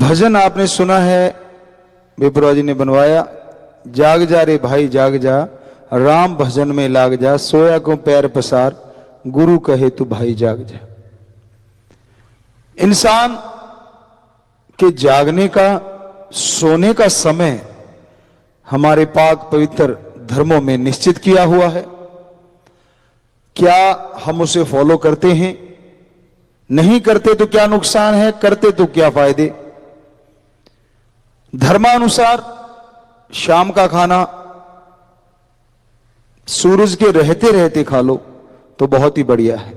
भजन आपने सुना है, विप्रा जी ने बनवाया। जाग जा रे भाई जाग जा, राम भजन में लाग जा, सोया को पैर पसार, गुरु कहे तू भाई जाग जा। इंसान के जागने का, सोने का समय हमारे पाक पवित्र धर्मों में निश्चित किया हुआ है। क्या हम उसे फॉलो करते हैं? नहीं करते तो क्या नुकसान है, करते तो क्या फायदे? धर्मानुसार शाम का खाना सूरज के रहते रहते खा लो तो बहुत ही बढ़िया है,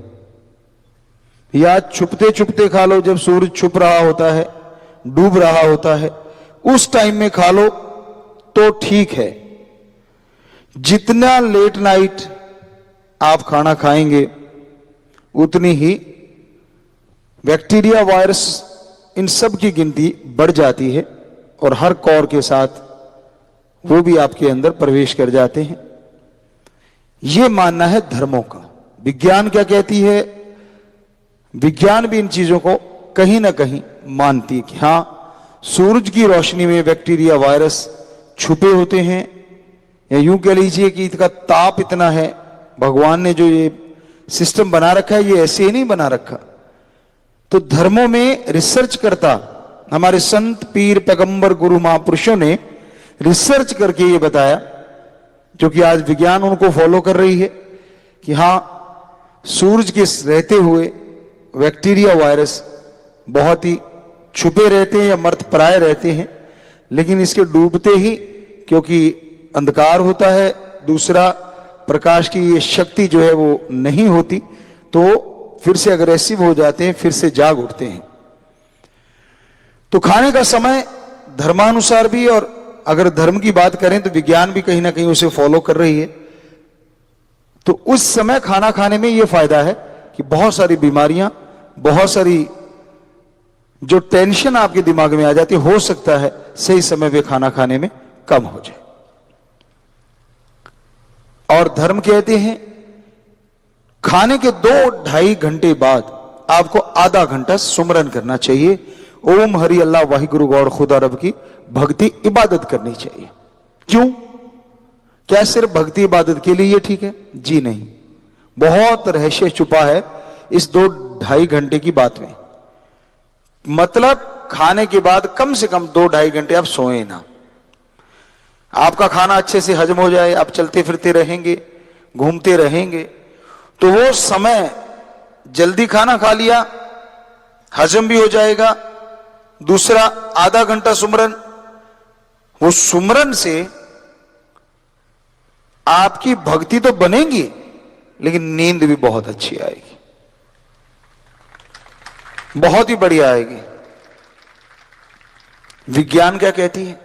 या छुपते छुपते खा लो, जब सूरज छुप रहा होता है, डूब रहा होता है, उस टाइम में खा लो तो ठीक है। जितना लेट नाइट आप खाना खाएंगे उतनी ही बैक्टीरिया, वायरस, इन सब की गिनती बढ़ जाती है और हर कौर के साथ वो भी आपके अंदर प्रवेश कर जाते हैं। ये मानना है धर्मों का। विज्ञान क्या कहती है? विज्ञान भी इन चीजों को कहीं ना कहीं मानती है कि हां, सूरज की रोशनी में बैक्टीरिया, वायरस छुपे होते हैं, या यूं कह लीजिए कि इसका ताप इतना है। भगवान ने जो ये सिस्टम बना रखा है, ये ऐसे ही नहीं बना रखा। तो धर्मों में रिसर्च करता हमारे संत, पीर, पैगंबर, गुरु, महापुरुषों ने रिसर्च करके ये बताया, जो कि आज विज्ञान उनको फॉलो कर रही है, कि हां, सूरज के रहते हुए बैक्टीरिया, वायरस बहुत ही छुपे रहते हैं या मर्तप्राय रहते हैं, लेकिन इसके डूबते ही, क्योंकि अंधकार होता है, दूसरा प्रकाश की ये शक्ति जो है वो नहीं होती, तो फिर से अग्रेसिव हो जाते हैं, फिर से जाग उठते हैं। तो खाने का समय धर्मानुसार भी, और अगर धर्म की बात करें तो विज्ञान भी कहीं ना कहीं उसे फॉलो कर रही है। तो उस समय खाना खाने में यह फायदा है कि बहुत सारी बीमारियां, बहुत सारी जो टेंशन आपके दिमाग में आ जाती है, हो सकता है सही समय पे खाना खाने में कम हो जाए। और धर्म कहते हैं खाने के 2-2.5 घंटे बाद आपको आधा घंटा सुमरन करना चाहिए। ओम हरि अल्लाह वाहिगुरु गौर खुदा रब की भक्ति, इबादत करनी चाहिए। क्यों? क्या सिर्फ भक्ति इबादत के लिए ये ठीक है? जी नहीं, बहुत रहस्य छुपा है इस 2-2.5 घंटे की बात में। मतलब खाने के बाद कम से कम 2-2.5 घंटे आप सोए ना, आपका खाना अच्छे से हजम हो जाए, आप चलते फिरते रहेंगे, घूमते रहेंगे, तो वो समय जल्दी खाना खा लिया, हजम भी हो जाएगा। दूसरा, आधा घंटा सुमरन, वो सुमरन से आपकी भक्ति तो बनेगी, लेकिन नींद भी बहुत अच्छी आएगी, बहुत ही बढ़िया आएगी। विज्ञान क्या कहती है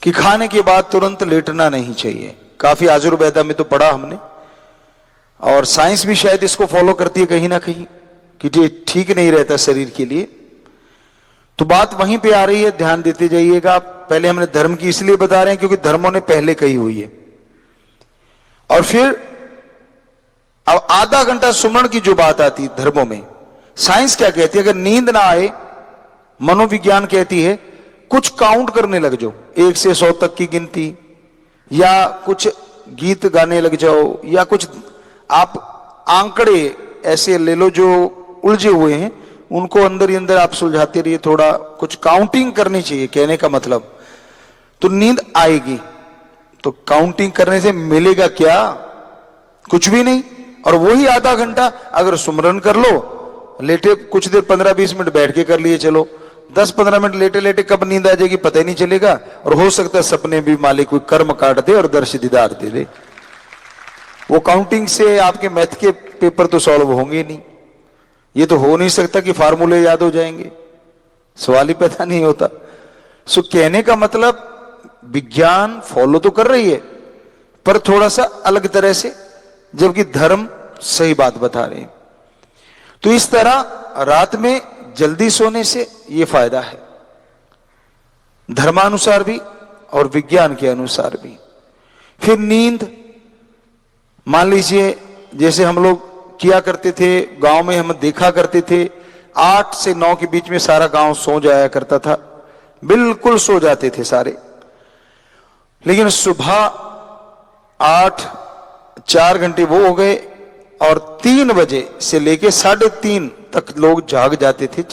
कि खाने के बाद तुरंत लेटना नहीं चाहिए। काफी आयुर्वेदा में तो पढ़ा हमने, और साइंस भी शायद इसको फॉलो करती है कहीं ना कहीं, कि ये ठीक नहीं रहता शरीर के लिए। तो बात वहीं पे आ रही है, ध्यान देते जाइएगा। पहले हमने धर्म की इसलिए बता रहे हैं क्योंकि धर्मों ने पहले कही हुई है। और फिर अब आधा घंटा सुमरण की जो बात आती है धर्मों में, साइंस क्या कहती है? अगर नींद ना आए, मनोविज्ञान कहती है कुछ काउंट करने लग जाओ, 1 से 100 तक की गिनती, या कुछ गीत गाने लग जाओ, या कुछ आप आंकड़े ऐसे ले लो जो उलझे हुए हैं, उनको अंदर ही अंदर आप सुलझाते रहिए। थोड़ा कुछ काउंटिंग करनी चाहिए, कहने का मतलब। तो नींद आएगी। तो काउंटिंग करने से मिलेगा क्या? कुछ भी नहीं। और वही आधा घंटा अगर सुमरन कर लो, लेटे कुछ देर 15-20 मिनट बैठ के कर लिए, चलो 10-15 मिनट लेटे लेटे कब नींद आ जाएगी पता ही नहीं चलेगा। और हो सकता है सपने भी मालिक कोई कर्म काट दे और दर्श दीदार दे दे। वो काउंटिंग से आपके मैथ के पेपर तो सॉल्व होंगे नहीं। ये तो हो नहीं सकता कि फार्मूले याद हो जाएंगे, सवाल ही पैदा नहीं होता। सो कहने का मतलब, विज्ञान फॉलो तो कर रही है पर थोड़ा सा अलग तरह से, जबकि धर्म सही बात बता रहे हैं। तो इस तरह रात में जल्दी सोने से ये फायदा है, धर्मानुसार भी और विज्ञान के अनुसार भी। फिर नींद, मान लीजिए जैसे हम लोग किया करते थे, गांव में हम देखा करते थे, 8 से 9 के बीच में सारा गांव सो जाया करता था, बिल्कुल सो जाते थे सारे। लेकिन सुबह 8 4 घंटे वो हो गए और 3 बजे से लेके 3:30 तक लोग जाग जाते थे।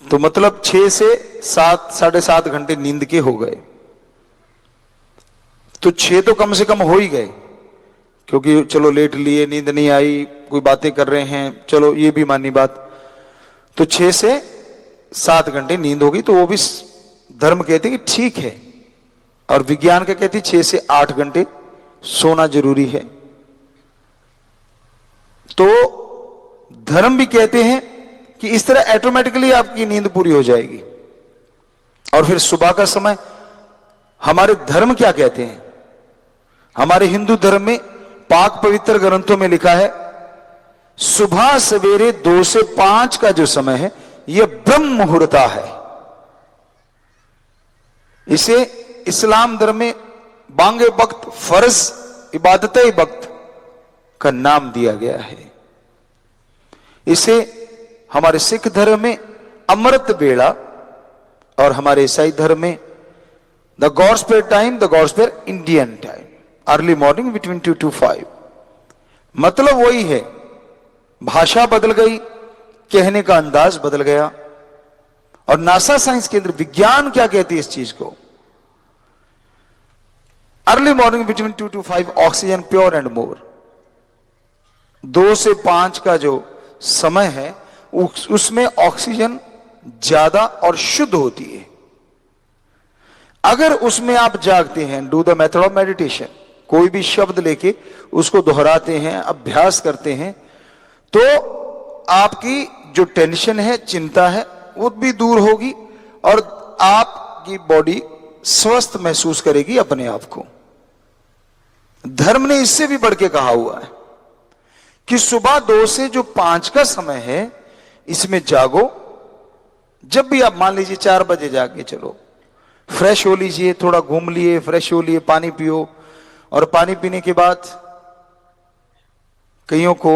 तो मतलब 6 से 7 7.5 घंटे नींद के हो गए। तो 6 तो कम से कम हो ही गए, क्योंकि चलो लेट लिए, नींद नहीं आई, कोई बातें कर रहे हैं, चलो ये भी मानी बात। तो 6 से 7 घंटे नींद होगी, तो वो भी धर्म कहते कि ठीक है, और विज्ञान का कहती 6 से 8 घंटे सोना जरूरी है। तो धर्म भी कहते हैं कि इस तरह ऑटोमेटिकली आपकी नींद पूरी हो जाएगी। और फिर सुबह का समय हमारे धर्म क्या कहते हैं? हमारे हिंदू धर्म में पाक पवित्र ग्रंथों में लिखा है, सुबह सवेरे 2 से 5 का जो समय है यह ब्रह्म मुहूर्ता है। इसे इस्लाम धर्म में बांगे वक्त, फर्ज इबादत वक्त का नाम दिया गया है। इसे हमारे सिख धर्म में अमृत बेड़ा और हमारे ईसाई धर्म में the gospel time, the gospel Indian time, early morning between 2 to 5। मतलब वही है, भाषा बदल गई, कहने का अंदाज बदल गया। और नासा साइंस केंद्र विज्ञान क्या कहती है इस चीज को? Early morning between 2 to 5 oxygen pure and more. 2 से 5 का जो समय है उसमें ऑक्सीजन ज्यादा और शुद्ध होती है। अगर उसमें आप जागते हैं, do the method of meditation, कोई भी शब्द लेके उसको दोहराते हैं, अभ्यास करते हैं, तो आपकी जो टेंशन है, चिंता है, वो भी दूर होगी और आपकी बॉडी स्वस्थ महसूस करेगी अपने आप को। धर्म ने इससे भी बढ़ के कहा हुआ है कि सुबह 2 से जो 5 का समय है इसमें जागो। जब भी आप मान लीजिए 4 बजे जाके चलो, फ्रेश हो लीजिए, थोड़ा घूम लिए, फ्रेश हो लिए, पानी पियो। और पानी पीने के बाद कईयों को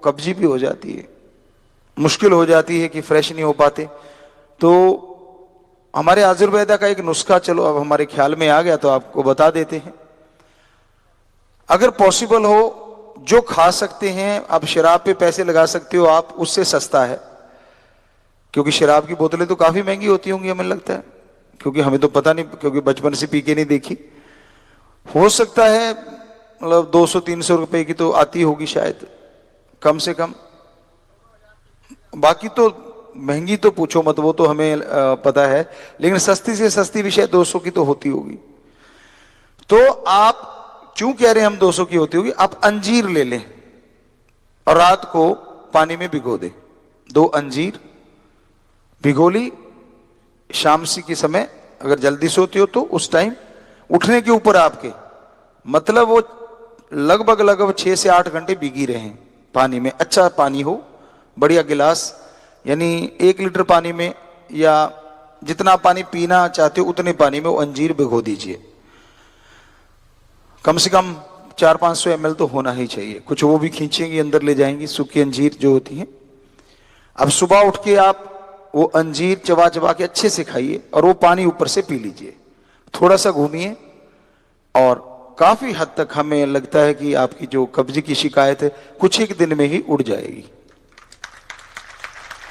कब्जी भी हो जाती है, मुश्किल हो जाती है कि फ्रेश नहीं हो पाते। तो हमारे आयुर्वेदा का एक नुस्खा, चलो अब हमारे ख्याल में आ गया तो आपको बता देते हैं। अगर पॉसिबल हो, जो खा सकते हैं, आप शराब पे पैसे लगा सकते हो, आप उससे सस्ता है, क्योंकि शराब की बोतलें तो काफी महंगी होती होंगी हमें लगता है, क्योंकि हमें तो पता नहीं, क्योंकि बचपन से पी के नहीं देखी। हो सकता है मतलब 200-300 रुपए की तो आती होगी शायद, कम से कम। बाकी तो महंगी तो पूछो मत, वो तो हमें पता है, लेकिन सस्ती से सस्ती भी शायद 200 की तो होती होगी। तो आप क्यों कह रहे हैं हम 200 की होती होगी? आप अंजीर ले लें और रात को पानी में भिगो दें। 2 अंजीर भिगो ली, शाम सी के समय अगर जल्दी सोती हो तो उस टाइम उठने के ऊपर आपके, मतलब वो लगभग 6 से 8 घंटे भीगी रहे पानी में। अच्छा पानी हो, बढ़िया गिलास, यानी 1 लीटर पानी में या जितना पानी पीना चाहते हो उतने पानी में वो अंजीर भिगो दीजिए। कम से कम 400-500 ml तो होना ही चाहिए। कुछ वो भी खींचेंगी, अंदर ले जाएंगी, सूखी अंजीर जो होती है। अब सुबह उठ के आप वो अंजीर चबा चबा के अच्छे से खाइए और वो पानी ऊपर से पी लीजिए। थोड़ा सा घूमिए और काफी हद तक हमें लगता है कि आपकी जो कब्ज की शिकायत है कुछ एक दिन में ही उड़ जाएगी।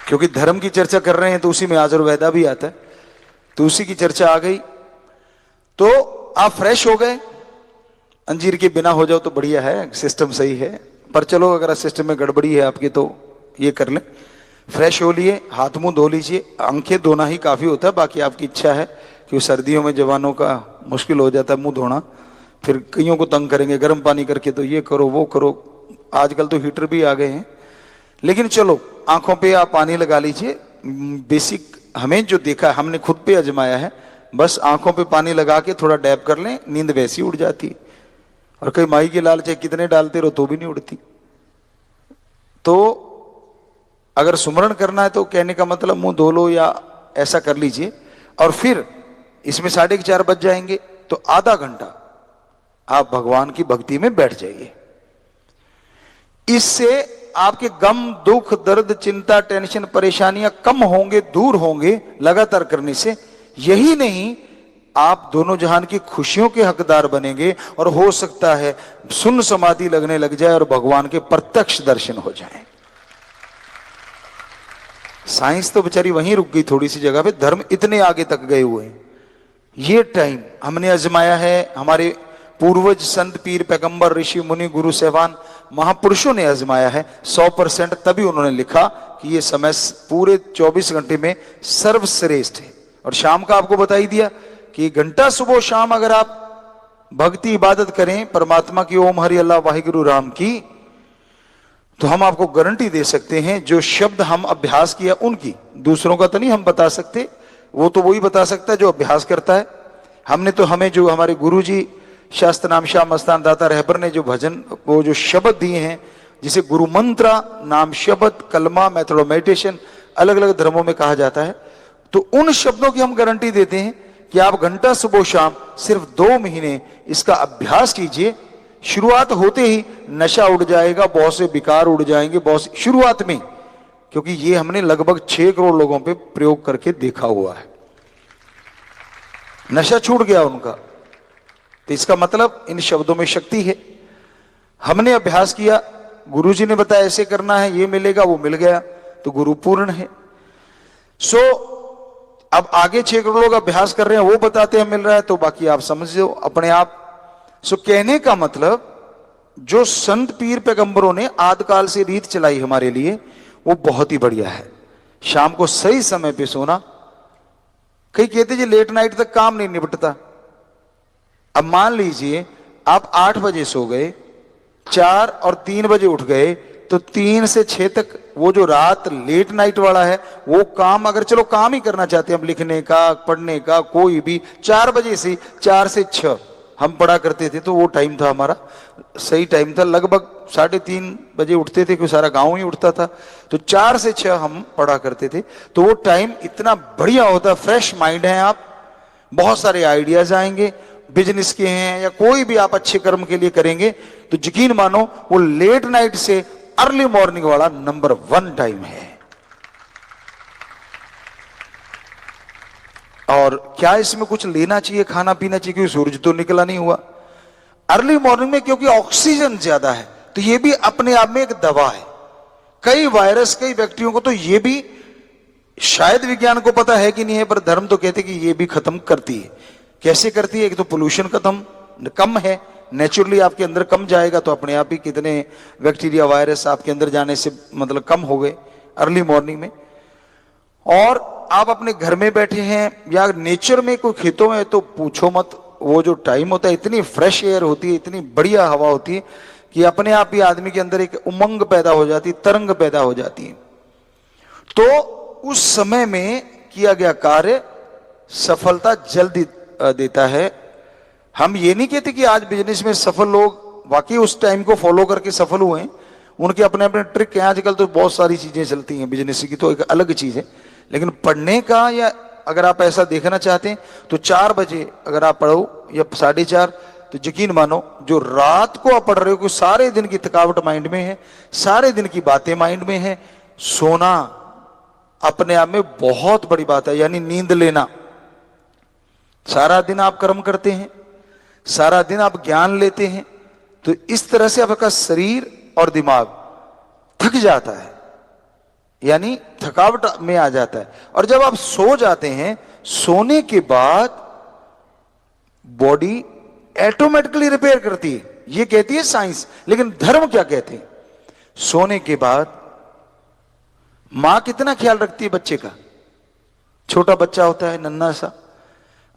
क्योंकि धर्म की चर्चा कर रहे हैं तो उसी में आयुर्वेदा भी आता है, तो उसी की चर्चा आ गई। तो आप फ्रेश हो गए, अंजीर के बिना हो जाओ तो बढ़िया है, सिस्टम सही है। पर चलो अगर सिस्टम में गड़बड़ी है आपकी तो ये कर लें, फ्रेश हो लिए, हाथ मुंह धो लीजिए। आंखें धोना ही काफी होता है, बाकी आपकी इच्छा है, क्योंकि सर्दियों में जवानों का मुश्किल हो जाता है मुंह धोना, फिर कईयों को तंग करेंगे गर्म पानी करके, तो ये करो वो करो। आजकल तो हीटर भी आ गए हैं, लेकिन चलो आंखों पे आप पानी लगा लीजिए। बेसिक हमें जो देखा, हमने खुद पे आजमाया है, बस आंखों पे पानी लगा के थोड़ा डैब कर लें, नींद वैसी उड़ जाती। और कई माई के लाल चाहे कितने डालते रहो तो भी नहीं उड़ती। तो अगर सुमरण करना है तो कहने का मतलब मुंह धो लो या ऐसा कर लीजिए, और फिर इसमें 4:30 बज जाएंगे तो आधा घंटा आप भगवान की भक्ति में बैठ जाइए। इससे आपके गम, दुख, दर्द, चिंता, टेंशन, परेशानियां कम होंगे, दूर होंगे लगातार करने से। यही नहीं, आप दोनों जहान की खुशियों के हकदार बनेंगे और हो सकता है सुन्न समाधि लगने लग जाए और भगवान के प्रत्यक्ष दर्शन हो जाएं। साइंस तो बेचारी वहीं रुक गई थोड़ी सी जगह पे, धर्म इतने आगे तक गए हुए हैं। ये टाइम हमने आजमाया है, हमारे पूर्वज संत पीर पैगंबर ऋषि मुनि गुरु सेवान महापुरुषों ने आजमाया है 100%। तभी उन्होंने लिखा कि ये समय पूरे 24 घंटे में सर्वश्रेष्ठ है। और शाम का आपको बता ही दिया कि घंटा सुबह शाम अगर आप भक्ति इबादत करें परमात्मा की, ओम हरि अल्लाह वाहिगुरु राम की, तो हम आपको गारंटी दे सकते हैं जो शब्द हम अभ्यास किया उनकी, दूसरों का तो नहीं हम बता सकते, वो तो वही बता सकता है जो अभ्यास करता है। हमने तो, हमें जो हमारे गुरु जी शास्त्र नाम शाह मस्तान दाता रहबर ने जो भजन, वो जो शब्द दिए हैं, जिसे गुरु मंत्र, नाम शब्द, कलमा, मेथड ऑफ मेडिटेशन अलग अलग धर्मों में कहा जाता है, तो उन शब्दों की हम गारंटी देते हैं कि आप घंटा सुबह शाम सिर्फ 2 महीने इसका अभ्यास कीजिए। शुरुआत होते ही नशा उड़ जाएगा, बहुत से विकार उड़ जाएंगे, बहुत से शुरुआत में, क्योंकि ये हमने लगभग 6 करोड़ लोगों पे प्रयोग करके देखा हुआ है, नशा छूट गया उनका। तो इसका मतलब इन शब्दों में शक्ति है। हमने अभ्यास किया, गुरुजी ने बताया ऐसे करना है, ये मिलेगा, वो मिल गया, तो गुरु पूर्ण है। सो अब आगे 6 करोड़ लोग अभ्यास कर रहे हैं, वो बताते हैं मिल रहा है, तो बाकी आप समझो अपने आप। सो कहने का मतलब जो संत पीर पैगंबरों ने आदिकाल से रीत चलाई हमारे लिए, वो बहुत ही बढ़िया है। शाम को सही समय पे सोना। कई कहते जी लेट नाइट तक काम नहीं निपटता। अब मान लीजिए आप 8 बजे सो गए, 4 और 3 बजे उठ गए, तो 3 से 6 तक वो जो रात लेट नाइट वाला है, वो काम, अगर चलो काम ही करना चाहते हैं हम, लिखने का, पढ़ने का, कोई भी, 4 बजे से 4 से 6 हम पढ़ा करते थे, तो वो टाइम था हमारा, सही टाइम था। लगभग 3:30 बजे उठते थे, क्योंकि सारा गांव ही उठता था, तो 4 से 6 हम पढ़ा करते थे। तो वो टाइम इतना बढ़िया होता, फ्रेश माइंड है आप, बहुत सारे आइडियाज आएंगे, बिजनेस के हैं या कोई भी आप अच्छे कर्म के लिए करेंगे, तो यकीन मानो वो लेट नाइट से अर्ली मॉर्निंग वाला नंबर 1 टाइम है। और क्या इसमें कुछ लेना चाहिए, खाना पीना चाहिए, क्योंकि सूरज तो निकला नहीं हुआ अर्ली मॉर्निंग में, क्योंकि ऑक्सीजन ज्यादा है, तो ये भी अपने आप में एक दवा है। कई वायरस, कई बैक्टीरिया को तो ये भी शायद विज्ञान को पता है कि नहीं है, पर धर्म तो कहते कि ये भी खत्म करती है। कैसे करती है? एक तो पोल्यूशन खत्म कम है, नेचुरली आपके अंदर कम जाएगा, तो अपने आप ही कितने बैक्टीरिया, वायरस आपके अंदर जाने से मतलब कम हो गए अर्ली मॉर्निंग में। और आप अपने घर में बैठे हैं या नेचर में, कोई खेतों में, तो पूछो मत, वो जो टाइम होता है, इतनी फ्रेश एयर होती है, इतनी बढ़िया हवा होती है कि अपने आप ही आदमी के अंदर एक उमंग पैदा हो जाती है, तरंग पैदा हो जाती है। तो उस समय में किया गया कार्य सफलता जल्दी देता है। हम ये नहीं कहते कि आज बिजनेस में सफल लोग वाकई उस टाइम को फॉलो करके सफल हुए हैं, उनके अपने अपने ट्रिक हैं। आजकल तो बहुत सारी चीजें चलती हैं बिजनेस की, तो एक अलग चीज है। लेकिन पढ़ने का, या अगर आप ऐसा देखना चाहते हैं, तो 4 बजे अगर आप पढ़ो या 4:30, तो यकीन मानो जो रात को आप पढ़ रहे हो, कि सारे दिन की थकावट माइंड में है, सारे दिन की बातें माइंड में है, सोना अपने आप में बहुत बड़ी बात है। यानी नींद लेना, सारा दिन आप कर्म करते हैं, सारा दिन आप ज्ञान लेते हैं, तो इस तरह से आपका शरीर और दिमाग थक जाता है, यानी थकावट में आ जाता है। और जब आप सो जाते हैं, सोने के बाद बॉडी ऑटोमेटिकली रिपेयर करती है, ये कहती है साइंस। लेकिन धर्म क्या कहते हैं? सोने के बाद मां कितना ख्याल रखती है बच्चे का? छोटा बच्चा होता है नन्हा सा,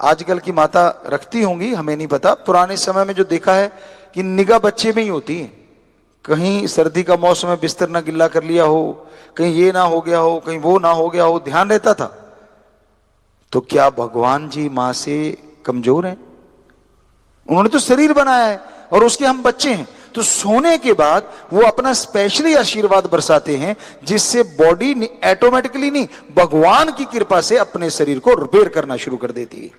आजकल की माता रखती होंगी, हमें नहीं पता। पुराने समय में जो देखा है कि निगाह बच्चे में ही होती है, कहीं सर्दी का मौसम है, बिस्तर ना गिल्ला कर लिया हो, कहीं ये ना हो गया हो, कहीं वो ना हो गया हो, ध्यान रहता था। तो क्या भगवान जी मां से कमजोर हैं? उन्होंने तो शरीर बनाया है और उसके हम बच्चे हैं। तो सोने के बाद वो अपना स्पेशली आशीर्वाद बरसाते हैं, जिससे बॉडी ऑटोमेटिकली नहीं, भगवान की कृपा से अपने शरीर को रिपेयर करना शुरू कर देती है।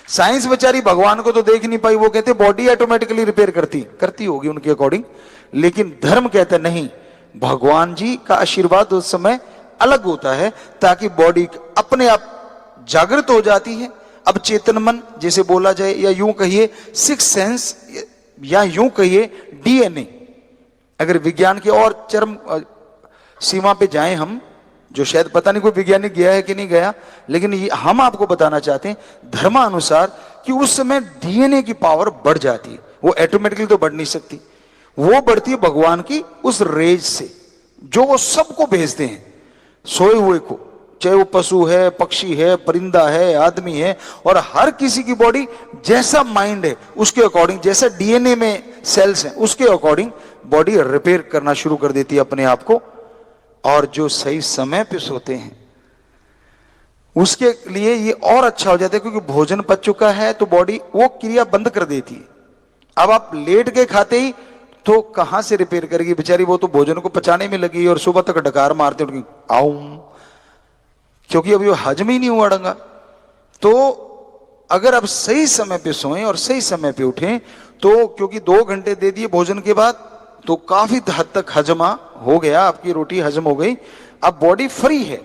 साइंस बेचारी भगवान को तो देख नहीं पाई, वो कहते बॉडी ऑटोमेटिकली रिपेयर करती होगी उनके अकॉर्डिंग। लेकिन धर्म कहता नहीं, भगवान जी का आशीर्वाद उस समय अलग होता है, ताकि बॉडी अपने आप जागृत हो जाती है। अब चेतन मन जैसे बोला जाए, या यूं कहिए सिक्स सेंस, या यूं कहिए डीएनए, अगर विज्ञान की और चरम सीमा पे जाएं हम, जो शायद पता नहीं कोई वैज्ञानिक गया है कि नहीं गया, लेकिन हम आपको बताना चाहते हैं धर्मानुसार कि उस समय डीएनए की पावर बढ़ जाती है। वो ऑटोमेटिकली तो बढ़ नहीं सकती, वो बढ़ती है भगवान की उस रेज से, जो वो सबको भेजते हैं, सोए हुए को, चाहे वो पशु है, पक्षी है, परिंदा है, आदमी है, और हर किसी की बॉडी जैसा माइंड है उसके अकॉर्डिंग, जैसा डीएनए में सेल्स हैं उसके अकॉर्डिंग बॉडी रिपेयर करना शुरू कर देती है अपने आप को। और जो सही समय पे सोते हैं उसके लिए ये और अच्छा हो जाता है, क्योंकि भोजन पच चुका है तो बॉडी वो क्रिया बंद कर देती है। अब आप लेट के खाते ही तो कहां से रिपेयर करेगी बेचारी, वो तो भोजन को पचाने में लगी और सुबह तक डकार मारते उनकी आऊं, क्योंकि अभी वो हजम ही नहीं हुआ ढंगा। तो अगर आप सही समय पे सोएं और सही समय पे उठें तो, क्योंकि 2 घंटे दे दिए भोजन के बाद तो काफी हद तक हजमा हो गया, आपकी रोटी हजम हो गई, अब बॉडी फ्री है।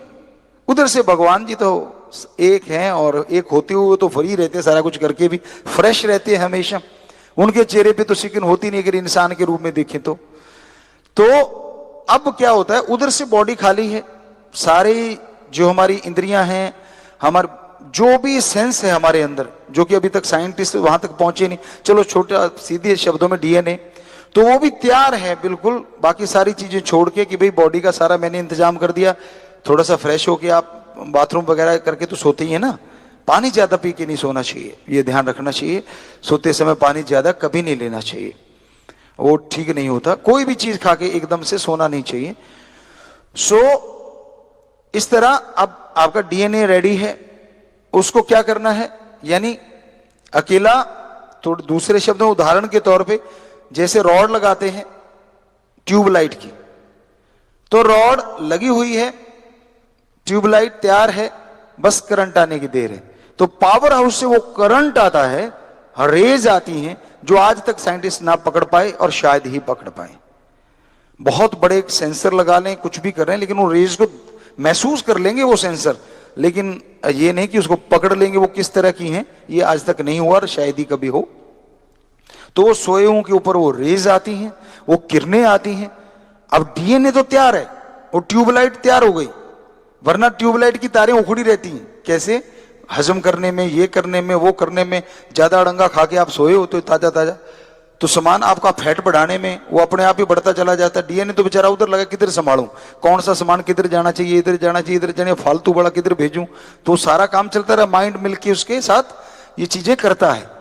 उधर से भगवान जी तो एक हैं और एक होते हुए तो फ्री रहते, सारा कुछ करके भी फ्रेश रहते हैं हमेशा, उनके चेहरे पे तो सिकन होती नहीं अगर इंसान के रूप में देखें तो। अब क्या होता है, उधर से बॉडी खाली है, सारी जो हमारी इंद्रियां हैं, हमारे जो भी सेंस है हमारे अंदर, जो कि अभी तक साइंटिस्ट वहां तक पहुंचे नहीं, चलो छोटा सीधे शब्दों में डीएनए, तो वो भी तैयार है बिल्कुल, बाकी सारी चीजें छोड़ के कि भाई बॉडी का सारा मैंने इंतजाम कर दिया, थोड़ा सा फ्रेश होके आप बाथरूम वगैरह करके तो सोते ही है ना। पानी ज्यादा पी के नहीं सोना चाहिए, ये ध्यान रखना चाहिए, सोते समय पानी ज्यादा कभी नहीं लेना चाहिए, वो ठीक नहीं होता। कोई भी चीज खा के एकदम से सोना नहीं चाहिए। इस तरह अब आपका डीएनए रेडी है, उसको क्या करना है, यानी अकेला, तो दूसरे शब्दों उदाहरण के तौर पे जैसे रॉड लगाते हैं ट्यूबलाइट की, तो रॉड लगी हुई है, ट्यूबलाइट तैयार है, बस करंट आने की देर है। तो पावर हाउस से वो करंट आता है, रेज आती हैं, जो आज तक साइंटिस्ट ना पकड़ पाए और शायद ही पकड़ पाए। बहुत बड़े सेंसर लगा लें, कुछ भी कर रहे हैं, लेकिन वो रेज को महसूस कर लेंगे वो सेंसर, लेकिन ये नहीं कि उसको पकड़ लेंगे वो किस तरह की हैं, ये आज तक नहीं हुआ और शायद ही कभी हो। तो वो सोए के ऊपर वो रेज आती हैं, वो किरणें आती हैं। अब डीएनए तो तैयार है, वो ट्यूबलाइट तैयार हो गई, वरना ट्यूबलाइट की तारें उखड़ी रहती हैं, कैसे, हजम करने में, ये करने में, वो करने में, ज्यादा अड़ंगा खा के आप सोए हो तो ताजा ताजा, तो सामान आपका फैट बढ़ाने में वो अपने आप ही बढ़ता चला जाता है। डीएनए तो बेचारा उधर लगा, किधर संभालूं, कौन सा सामान किधर जाना चाहिए, इधर जाना चाहिए, इधर जाने, फालतू बड़ा किधर भेजूं, तो सारा काम चलता रहा, माइंड मिलके उसके साथ ये चीजें करता है।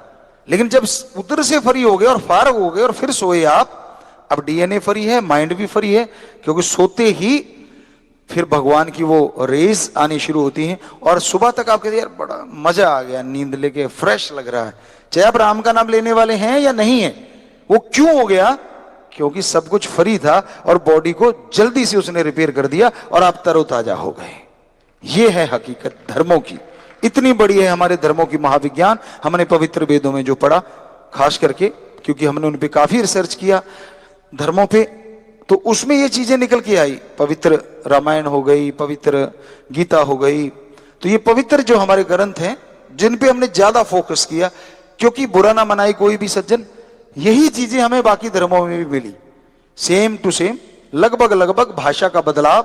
लेकिन जब उधर से फ्री हो गए और फारग हो गए और फिर सोए आप, अब डीएनए फ्री है, माइंड भी फ्री है, क्योंकि सोते ही फिर भगवान की वो रेज आनी शुरू होती हैं और सुबह तक आप कहते हैं यार बड़ा मजा आ गया, नींद लेके फ्रेश लग रहा है, चाहे आप राम का नाम लेने वाले हैं या नहीं है। वो क्यों हो गया, क्योंकि सब कुछ फ्री था और बॉडी को जल्दी से उसने रिपेयर कर दिया और आप तरोताजा हो गए। ये है हकीकत धर्मों की, इतनी बड़ी है हमारे धर्मों की महाविज्ञान। हमने पवित्र वेदों में जो पढ़ा, खास करके क्योंकि हमने उन पे काफी रिसर्च किया धर्मों पे, तो उसमें ये चीजें निकल के आई। पवित्र रामायण हो गई, पवित्र गीता हो गई, तो ये पवित्र जो हमारे ग्रंथ हैं जिन पे हमने ज्यादा फोकस किया, क्योंकि बुरा ना मनाए कोई भी सज्जन, यही चीजें हमें बाकी धर्मों में भी मिली, सेम टू सेम, लगभग लगभग भाषा का बदलाव।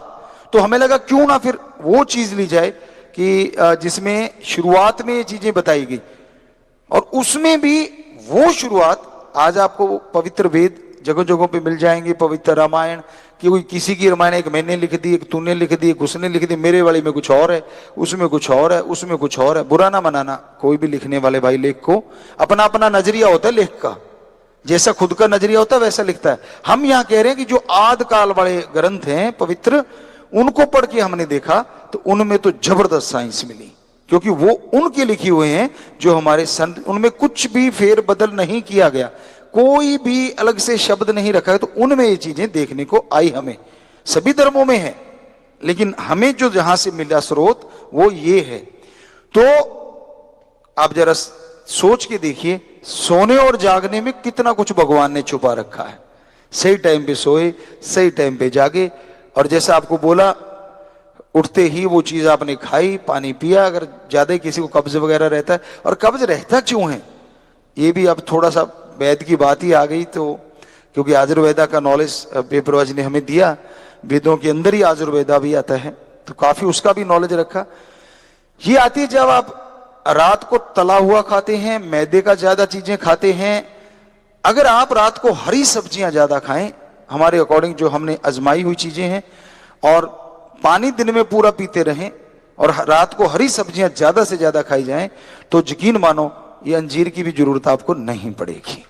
तो हमें लगा क्यों ना फिर वो चीज ली जाए कि जिसमें शुरुआत में ये चीजें बताई गई, और उसमें भी वो शुरुआत आज आपको पवित्र वेद जगह जगहों पे मिल जाएंगे। पवित्र रामायण कि कोई किसी की रामायण एक मैंने लिख दी, एक तूने लिख दी, एक उसने लिख दी, मेरे वाली में कुछ और है, उसमें कुछ और है, उसमें कुछ और है। बुरा ना मनाना, कोई भी लिखने वाले भाई लेख को अपना अपना नजरिया होता है, लेख का जैसा खुद का नजरिया होता है वैसा लिखता है। हम यहाँ कह रहे हैं कि जो आद काल वाले ग्रंथ हैं पवित्र, उनको पढ़ के हमने देखा तो उनमें तो जबरदस्त साइंस मिली, क्योंकि वो उनके लिखे हुए हैं जो हमारे संत, उनमें कुछ भी फेर बदल नहीं किया गया, कोई भी अलग से शब्द नहीं रखा है। तो उनमें ये चीजें देखने को आई, हमें सभी धर्मों में है, लेकिन हमें जो जहां से मिला स्रोत वो ये है। तो आप जरा सोच के देखिए, सोने और जागने में कितना कुछ भगवान ने छुपा रखा है। सही टाइम पे सोए, सही टाइम पे जागे, और जैसा आपको बोला उठते ही वो चीज आपने खाई, पानी पिया। अगर ज्यादा किसी को कब्ज वगैरह रहता है, और कब्ज रहता क्यों है ये भी अब थोड़ा सा वैद की बात ही आ गई, तो क्योंकि आयुर्वेदा का नॉलेज पेपरवाज ने हमें दिया, वेदों के अंदर ही आयुर्वेदा भी आता है, तो काफी उसका भी नॉलेज रखा। ये आती है जब आप रात को तला हुआ खाते हैं, मैदे का ज्यादा चीजें खाते हैं। अगर आप रात को हरी सब्जियां ज्यादा खाएं, हमारे अकॉर्डिंग जो हमने आजमाई हुई चीजें हैं, और पानी दिन में पूरा पीते रहें, और रात को हरी सब्जियां ज्यादा से ज्यादा खाई जाएं, तो यकीन मानो ये अंजीर की भी जरूरत आपको नहीं पड़ेगी।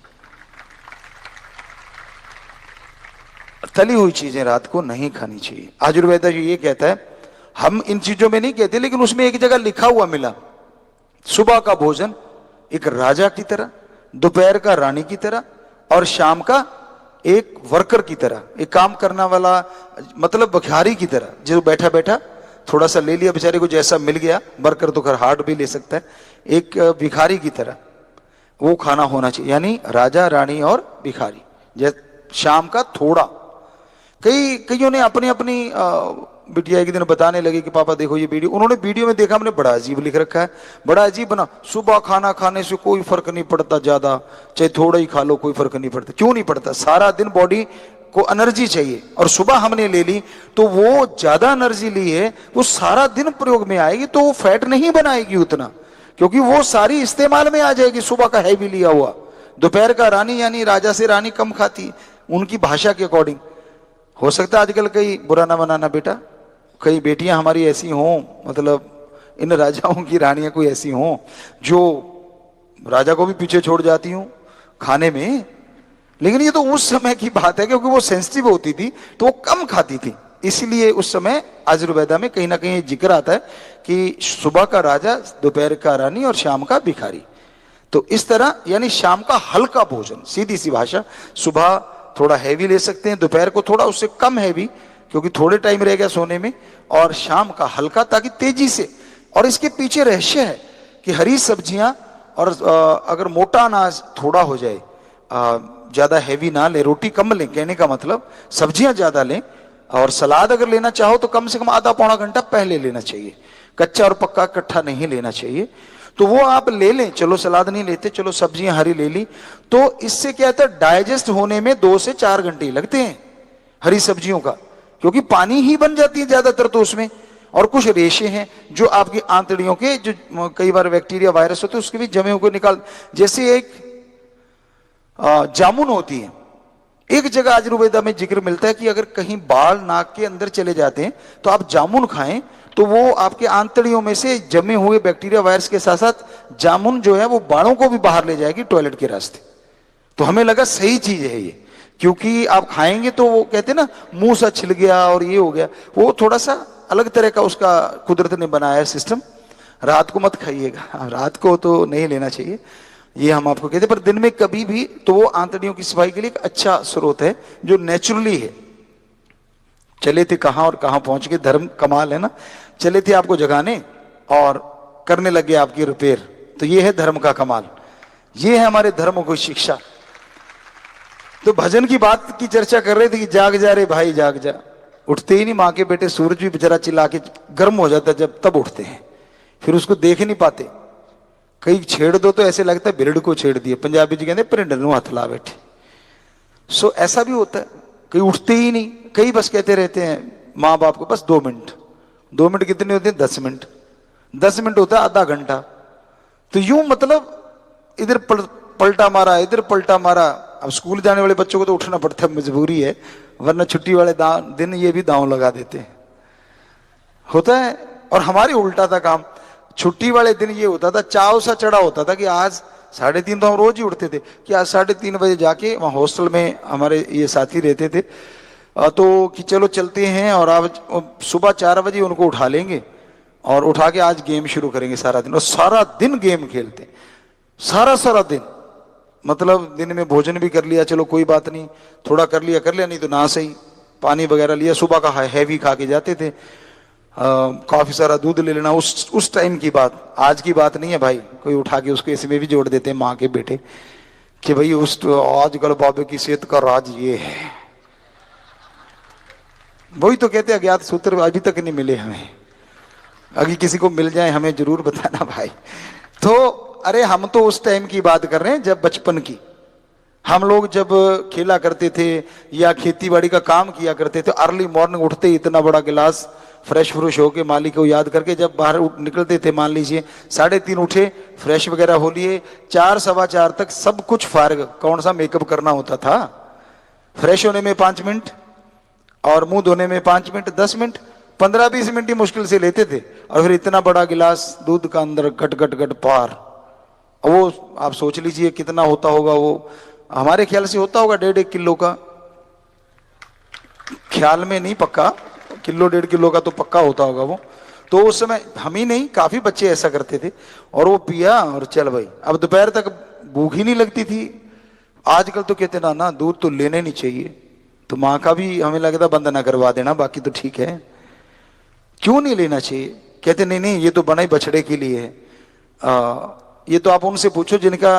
तली हुई चीजें रात को नहीं खानी चाहिए। आयुर्वेदा जो ये कहता है, हम इन चीजों में नहीं कहते, लेकिन उसमें एक जगह लिखा हुआ मिला, सुबह का भोजन एक राजा की तरह, दोपहर का रानी की तरह, और शाम का एक वर्कर की तरह, एक काम करने वाला, मतलब भिखारी की तरह, जो बैठा बैठा थोड़ा सा ले लिया बेचारे को, जैसा मिल गया। वर्कर तो खैर हार्ड भी ले सकता है, एक भिखारी की तरह वो खाना होना चाहिए, यानी राजा रानी और भिखारी। जैसे शाम का थोड़ा, कईयों ने अपनी अपनी बिटिया एक दिन बताने लगी कि पापा देखो ये वीडियो, उन्होंने वीडियो में देखा, हमने बड़ा अजीब लिख रखा है, बड़ा अजीब बना, सुबह खाना खाने से कोई फर्क नहीं पड़ता, ज्यादा चाहे थोड़ा ही खा लो कोई फर्क नहीं पड़ता। क्यों नहीं पड़ता? सारा दिन बॉडी को एनर्जी चाहिए, और सुबह हमने ले ली तो वो ज्यादा एनर्जी ली है, वो सारा दिन प्रयोग में आएगी, तो वो फैट नहीं बनाएगी उतना, क्योंकि वो सारी इस्तेमाल में आ जाएगी सुबह का हैवी लिया हुआ। दोपहर का रानी यानी राजा से रानी कम खाती है उनकी भाषा के अकॉर्डिंग। हो सकता है आजकल कई, बुरा ना बनाना बेटा, कई बेटियां हमारी ऐसी हों, मतलब इन राजाओं की रानियां कोई ऐसी हों जो राजा को भी पीछे छोड़ जाती हूं खाने में, लेकिन ये तो उस समय की बात है, क्योंकि वो सेंसिटिव होती थी तो वो कम खाती थी, इसलिए उस समय आयुर्वेदा में कहीं ना कहीं जिक्र आता है कि सुबह का राजा, दोपहर का रानी और शाम का भिखारी। तो इस तरह यानी शाम का हल्का भोजन, सीधी सी भाषा, सुबह थोड़ा हैवी ले सकते हैं, दोपहर को थोड़ा उससे कम हैवी क्योंकि थोड़े टाइम रह गया सोने में, और शाम का हल्का ताकि तेजी से। और इसके पीछे रहस्य है कि हरी सब्जियां, और अगर मोटा अनाज थोड़ा हो जाए, ज्यादा हैवी ना ले, रोटी कम लें, कहने का मतलब सब्जियां ज्यादा लें, और सलाद अगर लेना चाहो तो कम से कम आधा पौना घंटा पहले लेना चाहिए, कच्चा और पक्का इकट्ठा नहीं लेना चाहिए। तो वो आप ले लें, चलो सलाद नहीं लेते, चलो सब्जियां हरी ले ली, तो इससे क्या होता है, डाइजेस्ट होने में 2 से 4 घंटे लगते हैं हरी सब्जियों का, क्योंकि पानी ही बन जाती है ज्यादातर तो उसमें, और कुछ रेशे हैं जो आपकी आंतड़ियों के, जो कई बार बैक्टीरिया वायरस होते हैं उसके भी जमे हुए निकाल, जैसे एक जामुन होती है। एक जगह आयुर्वेदा में जिक्र मिलता है कि अगर कहीं बाल नाक के अंदर चले जाते हैं तो आप जामुन खाएं, तो वो आपके आंतड़ियों में से जमे हुए बैक्टीरिया वायरस के साथ साथ जामुन जो है वो बालों को भी बाहर ले जाएगी टॉयलेट के रास्ते। तो हमें लगा सही चीज है ये, क्योंकि आप खाएंगे तो वो कहते हैं ना मुंह सा छिल गया और ये हो गया, वो थोड़ा सा अलग तरह का उसका कुदरत ने बनाया सिस्टम। रात को मत खाइएगा, रात को तो नहीं लेना चाहिए, ये हम आपको कहते हैं, पर दिन में कभी भी, तो वो आंतड़ियों की सफाई के लिए एक अच्छा स्रोत है जो नेचुरली है। चले थे कहां और कहां पहुंच गए, धर्म कमाल है ना। चले थे आपको जगाने और करने लगे आपकी रिपेयर, तो ये है धर्म का कमाल, ये है हमारे धर्म को शिक्षा। तो भजन की बात की चर्चा कर रहे थे कि जाग जा रे भाई जाग जा, उठते ही नहीं माँ के बेटे, सूरज भी बेचारा चिल्ला के गर्म हो जाता जब तब उठते हैं, फिर उसको देख ही नहीं पाते, कई छेड़ दो तो ऐसे लगता है बिरड़ को छेड़ दिए, पंजाबी जी कहते पिंड नूं हथ ला बैठे। सो ऐसा भी होता है, कई उठते ही नहीं, कई बस कहते रहते हैं माँ बाप को बस 2 मिनट, 2 मिनट कितने होते हैं, 10 मिनट, 10 मिनट होता है आधा घंटा। तो यूं मतलब इधर पलटा मारा, इधर पलटा मारा। अब स्कूल जाने वाले बच्चों को तो उठना पड़ता है, मजबूरी है, वरना छुट्टी वाले दिन ये भी दांव लगा देते हैं, होता है। और हमारे उल्टा था काम, छुट्टी वाले दिन ये होता था, चाव सा चढ़ा होता था कि आज 3:30, तो हम रोज ही उठते थे कि आज 3:30 बजे जाके, वहाँ हॉस्टल में हमारे ये साथी रहते थे, तो कि चलो चलते हैं, और आज सुबह 4 बजे उनको उठा लेंगे और उठा के आज गेम शुरू करेंगे सारा दिन। और सारा दिन गेम खेलते, सारा दिन, मतलब दिन में भोजन भी कर लिया, चलो कोई बात नहीं, थोड़ा कर लिया नहीं तो ना सही, पानी वगैरह लिया, सुबह का हैवी खा के जाते थे, काफी सारा दूध ले लेना, उस टाइम की बात, आज की बात नहीं है भाई, कोई उठा के उसको इसमें भी जोड़ देते हैं माँ के बेटे। कि भाई उस आजकल बाबे की सेहत का राज ये है। वही तो कहते हैं अज्ञात सूत्र अभी तक नहीं मिले हमें, अगर किसी को मिल जाए हमें जरूर बताना भाई। तो अरे हम तो उस टाइम की बात कर रहे हैं जब बचपन की, हम लोग जब खेला करते थे या खेती बाड़ी का काम किया करते थे, अर्ली मॉर्निंग उठते ही इतना बड़ा गिलास फ्रेश फ्रेश होके मालिक को याद करके जब बाहर निकलते थे, मान लीजिए 3:30 उठे, फ्रेश वगैरह हो लिए, 4 सवा 4 तक सब कुछ फारग, कौन सा मेकअप करना होता था, फ्रेश होने में 5 मिनट और मुंह धोने में 5 मिनट, 10 मिनट, 15-20 मिनट ही मुश्किल से लेते थे, और फिर इतना बड़ा गिलास दूध का अंदर गट गट गट पार। वो आप सोच लीजिए कितना होता होगा वो, हमारे ख्याल से होता होगा 1.5 किलो का, ख्याल में नहीं पक्का, किलो 1.5 किलो का तो पक्का होता होगा वो। तो उस समय हम ही नहीं काफी बच्चे ऐसा करते थे, और वो पिया और चल भाई, अब दोपहर तक भूख ही नहीं लगती थी। आजकल तो कहते ना ना दूध तो लेने नहीं चाहिए, तो माँ का भी हमें लगता बंद ना करवा देना, बाकी तो ठीक है। क्यों नहीं लेना चाहिए? कहते नहीं नहीं ये तो बना ही बछड़े के लिए है। ये तो आप उनसे पूछो जिनका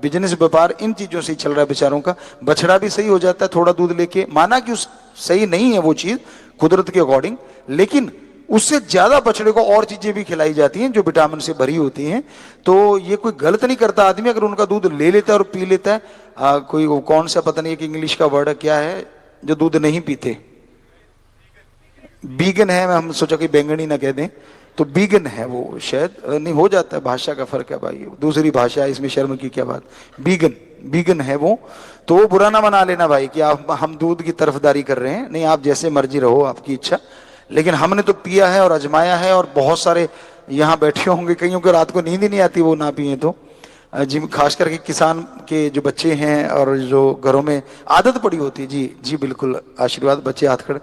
बिजनेस व्यापार इन चीजों से ही चल रहा है बेचारों का। बछड़ा भी सही हो जाता है थोड़ा दूध लेके, माना कि उस सही नहीं है वो चीज कुदरत के अकॉर्डिंग, लेकिन उससे ज्यादा बछड़े को और चीजें भी खिलाई जाती हैं जो विटामिन से भरी होती हैं। तो ये कोई गलत नहीं करता आदमी अगर उनका दूध ले लेता है और पी लेता है। कोई वो कौन सा पता नहीं एक इंग्लिश का वर्ड है, क्या है जो दूध नहीं पीते, बीगन है, हम सोचा कि बैंगनी ना कह दें, तो बीगन है वो, शायद नहीं हो जाता है, भाषा का फर्क है भाई, दूसरी भाषा है, इसमें शर्म की क्या बात। बीगन बीगन है वो, तो वो बुरा ना मना लेना भाई कि आप हम दूध की तरफदारी कर रहे हैं, नहीं, आप जैसे मर्जी रहो, आपकी इच्छा। लेकिन हमने तो पिया है और अजमाया है, और बहुत सारे यहाँ बैठे होंगे, कईयों को रात को नींद ही नहीं आती वो ना पिए तो, जिन खास करके किसान के जो बच्चे हैं और जो घरों में आदत पड़ी होती है। जी जी बिल्कुल, आशीर्वाद, बच्चे हाथ खड़े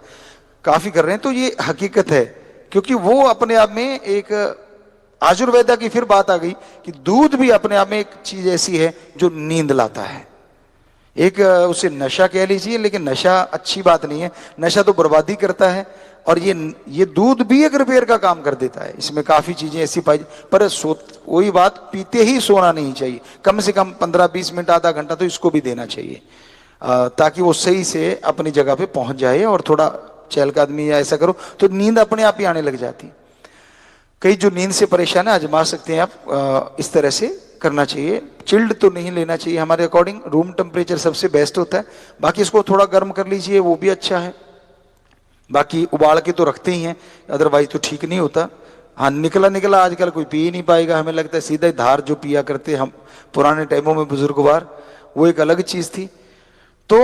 काफी कर रहे हैं, तो ये हकीकत है, क्योंकि वो अपने आप में एक आयुर्वेदा की फिर बात आ गई कि दूध भी अपने आप में एक चीज ऐसी है जो नींद लाता है। एक उसे नशा कह लीजिए, लेकिन नशा अच्छी बात नहीं है, नशा तो बर्बादी करता है। और ये दूध भी एक रिपेयर का काम कर देता है, इसमें काफी चीजें ऐसी पाई, पर वही बात, पीते ही सोना नहीं चाहिए, कम से कम 15-20 मिनट आधा घंटा तो इसको भी देना चाहिए, ताकि वो सही से अपनी जगह पे पहुंच जाए। और थोड़ा चहल का आदमी या ऐसा करो तो नींद अपने आप ही आने लग जाती। कई जो नींद से परेशान है आजमा सकते हैं आप, इस तरह से करना चाहिए। चिल्ड तो नहीं लेना चाहिए हमारे अकॉर्डिंग, रूम टेम्परेचर सबसे बेस्ट होता है, बाकी इसको थोड़ा गर्म कर लीजिए वो भी अच्छा है, बाकी उबाल के तो रखते ही हैं, अदरवाइज तो ठीक नहीं होता। हाँ, निकला निकला आजकल कोई पी ही नहीं पाएगा, हमें लगता है सीधा धार जो पिया करते हम पुराने टाइमों में बुजुर्गवार, वो एक अलग चीज थी। तो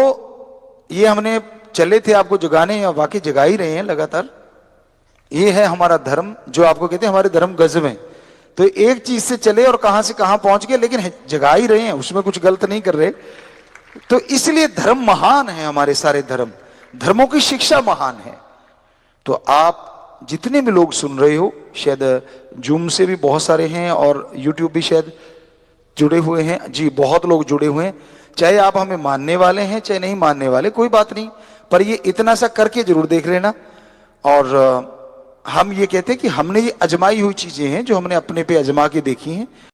ये हमने चले थे आपको जगाने, या वाकई जगा ही रहे हैं लगातार। ये है हमारा धर्म, जो आपको कहते हैं हमारे धर्म गजब है। तो एक चीज से चले और कहां से कहां पहुंच गए, लेकिन जगा ही रहे हैं, उसमें कुछ गलत नहीं कर रहे। तो इसलिए धर्म महान है, हमारे सारे धर्म, धर्मों की शिक्षा महान है। तो आप जितने भी लोग सुन रहे हो, शायद जूम से भी बहुत सारे हैं और यूट्यूब भी शायद जुड़े हुए हैं, जी बहुत लोग जुड़े हुए हैं, चाहे आप हमें मानने वाले हैं चाहे नहीं मानने वाले, कोई बात नहीं, पर ये इतना सा करके जरूर देख लेना। और हम ये कहते हैं कि हमने ये अजमाई हुई चीजें हैं जो हमने अपने पे अजमा के देखी हैं।